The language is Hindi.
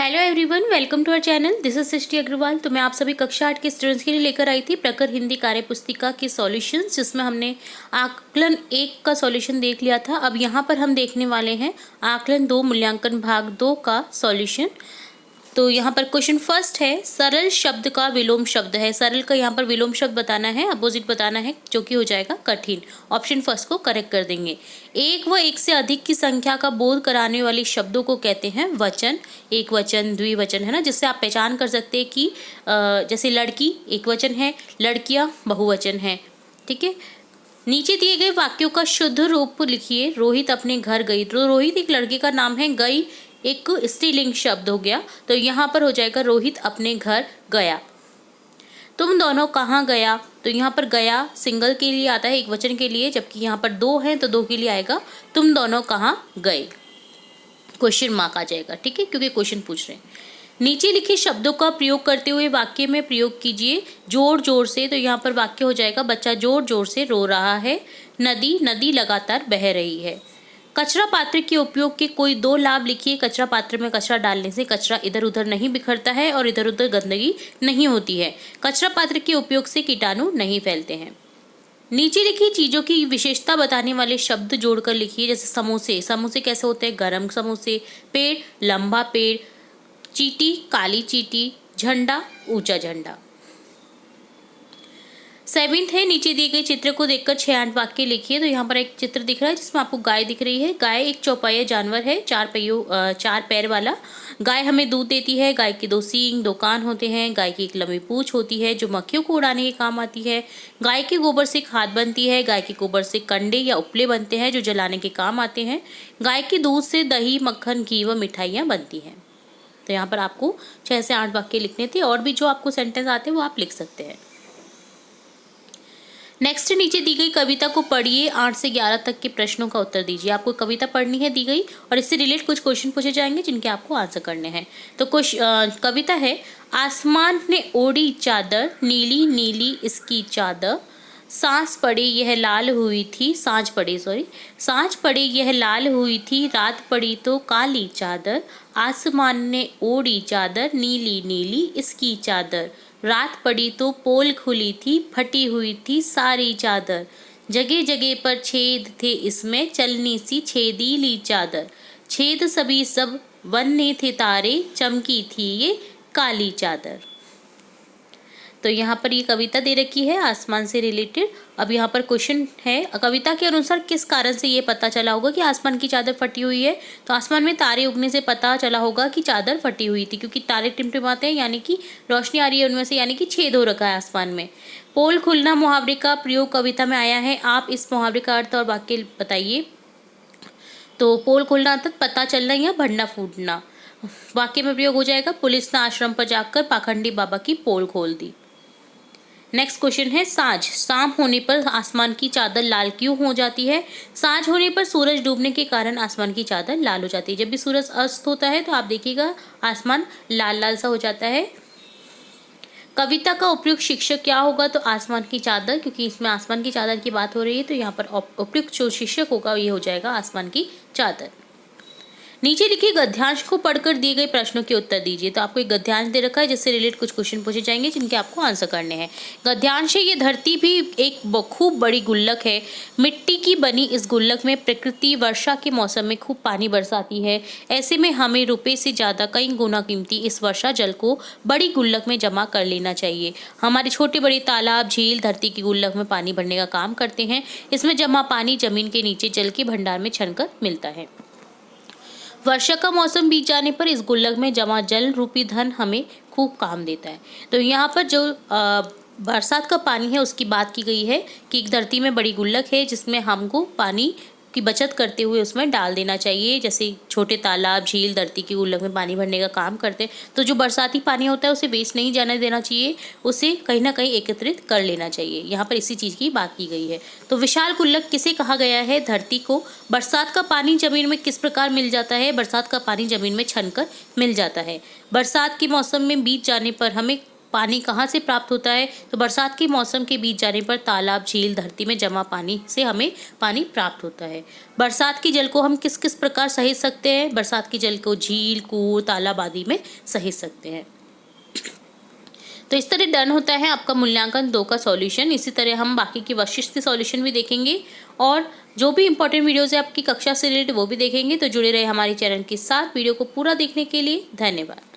Hello everyone, welcome to our channel. This is Srishti Agarwal. तो मैं आप सभी कक्षा 8 के स्टूडेंट्स के लिए लेकर आई थी प्रकर हिंदी कार्य पुस्तिका के सॉल्यूशंस, जिसमें हमने आकलन 1 का सॉल्यूशन देख लिया था। अब यहाँ पर हम देखने वाले हैं आकलन 2 मूल्यांकन भाग 2 का सॉल्यूशन। तो यहाँ पर क्वेश्चन फर्स्ट है, सरल शब्द का विलोम शब्द है। सरल का यहाँ पर विलोम शब्द बताना है, अपोजिट बताना है, जो कि हो जाएगा कठिन। ऑप्शन फर्स्ट को करेक्ट कर देंगे। एक व एक से अधिक की संख्या का बोध कराने वाले शब्दों को कहते हैं वचन। एक वचन, द्विवचन, है ना, जिससे आप पहचान कर सकते हैं कि जैसे लड़की एक वचन है, लड़कियां बहुवचन है। ठीक है। नीचे दिए गए वाक्यों का शुद्ध रूप लिखिए। रोहित अपने घर गई। तो रोहित एक लड़के का नाम है, गई एक स्त्रीलिंग शब्द हो गया, तो यहाँ पर हो जाएगा रोहित अपने घर गया। तुम दोनों कहाँ गया। तो यहाँ पर गया सिंगल के लिए आता है, एक वचन के लिए, जबकि यहाँ पर दो हैं तो दो के लिए आएगा तुम दोनों कहाँ गए। क्वेश्चन मार्क आ जाएगा, ठीक है, क्योंकि क्वेश्चन पूछ रहे हैं। नीचे लिखे शब्दों का प्रयोग करते हुए वाक्य में प्रयोग कीजिए जोर जोर से। तो यहाँ पर वाक्य हो जाएगा, बच्चा जोर जोर से रो रहा है। नदी, नदी लगातार बह रही है। कचरा पात्र के उपयोग के कोई 2 लाभ लिखिए। कचरा पात्र में कचरा डालने से कचरा इधर उधर नहीं बिखरता है और इधर उधर गंदगी नहीं होती है। कचरा पात्र के उपयोग से कीटाणु नहीं फैलते हैं। नीचे लिखी चीजों की विशेषता बताने वाले शब्द जोड़कर लिखिए। जैसे समोसे, समोसे कैसे होते हैं, गरम समोसे। पेड़, लंबा पेड़। चींटी, काली चींटी। झंडा, ऊंचा झंडा। 7th है, नीचे दिए गए चित्र को देखकर 6-8 वाक्य लिखिए। तो यहाँ पर एक चित्र दिख रहा है जिसमें आपको गाय दिख रही है। गाय एक चौपाया जानवर है, 4 पैर वाला। गाय हमें दूध देती है। गाय के 2 सींग, 2 कान होते हैं। गाय की एक लंबी पूंछ होती है जो मक्खियों को उड़ाने के काम आती है। गाय के गोबर से खाद बनती है। गाय के गोबर से कंडे या उपले बनते हैं जो जलाने के काम आते हैं। गाय के दूध से दही, मक्खन, घी व मिठाइयाँ बनती हैं। तो यहाँ पर आपको 6 से 8 वाक्य लिखने थे, और भी जो आपको सेंटेंस आते हैं वो आप लिख सकते हैं। नेक्स्ट, नीचे दी गई कविता को पढ़िए। 8 से 11 तक के प्रश्नों का उत्तर दीजिए। आपको कविता पढ़नी है दी गई, और इससे रिलेटेड कुछ क्वेश्चन पूछे जाएंगे जिनके आपको आंसर करने हैं। तो कविता है, आसमान ने ओढ़ी चादर, नीली नीली इसकी चादर। सांझ पड़े यह लाल हुई थी, सांझ पड़े यह लाल हुई थी, रात पड़ी तो काली चादर। आसमान ने ओढ़ी चादर, नीली नीली इसकी चादर। रात पड़ी तो पोल खुली थी, फटी हुई थी सारी चादर। जगह जगह पर छेद थे इसमें, चलनी सी छेदीली चादर। छेद सभी सब बनने थे तारे, चमकी थी ये काली चादर। तो यहाँ पर ये कविता दे रखी है आसमान से रिलेटेड। अब यहाँ पर क्वेश्चन है, कविता के अनुसार किस कारण से ये पता चला होगा कि आसमान की चादर फटी हुई है। तो आसमान में तारे उगने से पता चला होगा कि चादर फटी हुई थी, क्योंकि तारे टिमटिमाते हैं, यानी कि रोशनी आ रही है उनमें से, यानी कि छेद हो रखा है आसमान में। पोल खुलना मुहावरे का प्रयोग कविता में आया है। आप इस मुहावरे का अर्थ और वाक्य बताइए। तो पोल खुलना अर्थात पता चलना या भंडा फूटना। वाक्य में प्रयोग हो जाएगा, पुलिस ने आश्रम पर जाकर पाखंडी बाबा की पोल खोल दी। नेक्स्ट क्वेश्चन है, साँझ, शाम होने पर आसमान की चादर लाल क्यों हो जाती है। साँझ होने पर सूरज डूबने के कारण आसमान की चादर लाल हो जाती है। जब भी सूरज अस्त होता है तो आप देखिएगा आसमान लाल लाल सा हो जाता है। कविता का उपयुक्त शीर्षक क्या होगा। तो आसमान की चादर, क्योंकि इसमें आसमान की चादर की बात हो रही है, तो यहाँ पर उपयुक्त जो शीर्षक होगा ये हो जाएगा आसमान की चादर। नीचे लिखे गद्यांश को पढ़कर दिए गए प्रश्नों के उत्तर दीजिए। तो आपको एक गद्यांश दे रखा है जिससे रिलेटेड कुछ क्वेश्चन पूछे जाएंगे जिनके आपको आंसर करने हैं। गद्यांश है, ये धरती भी एक खूब बड़ी गुल्लक है। मिट्टी की बनी इस गुल्लक में प्रकृति वर्षा के मौसम में खूब पानी बरसाती है। ऐसे में हमें रुपए से ज़्यादा कई गुना कीमती इस वर्षा जल को बड़ी गुल्लक में जमा कर लेना चाहिए। हमारे छोटे बड़े तालाब, झील धरती की गुल्लक में पानी भरने का काम करते हैं। इसमें जमा पानी जमीन के नीचे जल के भंडार में छनकर मिलता है। वर्षा का मौसम बीत जाने पर इस गुल्लक में जमा जल रूपी धन हमें खूब काम देता है। तो यहाँ पर जो बरसात का पानी है उसकी बात की गई है कि एक धरती में बड़ी गुल्लक है जिसमें हमको पानी की बचत करते हुए उसमें डाल देना चाहिए। जैसे छोटे तालाब, झील धरती की गुल्लक में पानी भरने का काम करते हैं, तो जो बरसाती पानी होता है उसे वेस्ट नहीं जाने देना चाहिए, उसे कहीं ना कहीं एकत्रित कर लेना चाहिए। यहाँ पर इसी चीज़ की बात की गई है। तो विशाल गुल्लक किसे कहा गया है, धरती को। बरसात का पानी जमीन में किस प्रकार मिल जाता है, बरसात का पानी जमीन में छनकर मिल जाता है। बरसात के मौसम में बीत जाने पर हमें पानी कहाँ से प्राप्त होता है? तो बरसात के मौसम के बीत जाने पर तालाब, झील, धरती में जमा पानी से हमें पानी प्राप्त होता है। बरसात के जल को हम किस किस प्रकार सहेज सकते हैं? बरसात के जल को झील, कुआं, तालाब आदि में सहेज सकते हैं। तो इस तरह डन होता है आपका मूल्यांकन 2 का सॉल्यूशन। इसी तरह हम बाकी के वर्कशीट्स के सॉल्यूशन भी देखेंगे और जो भी इंपॉर्टेंट वीडियोज़ है आपकी कक्षा से रिलेटेड वो भी देखेंगे। तो जुड़े रहे हमारे चैनल के साथ। वीडियो को पूरा देखने के लिए धन्यवाद।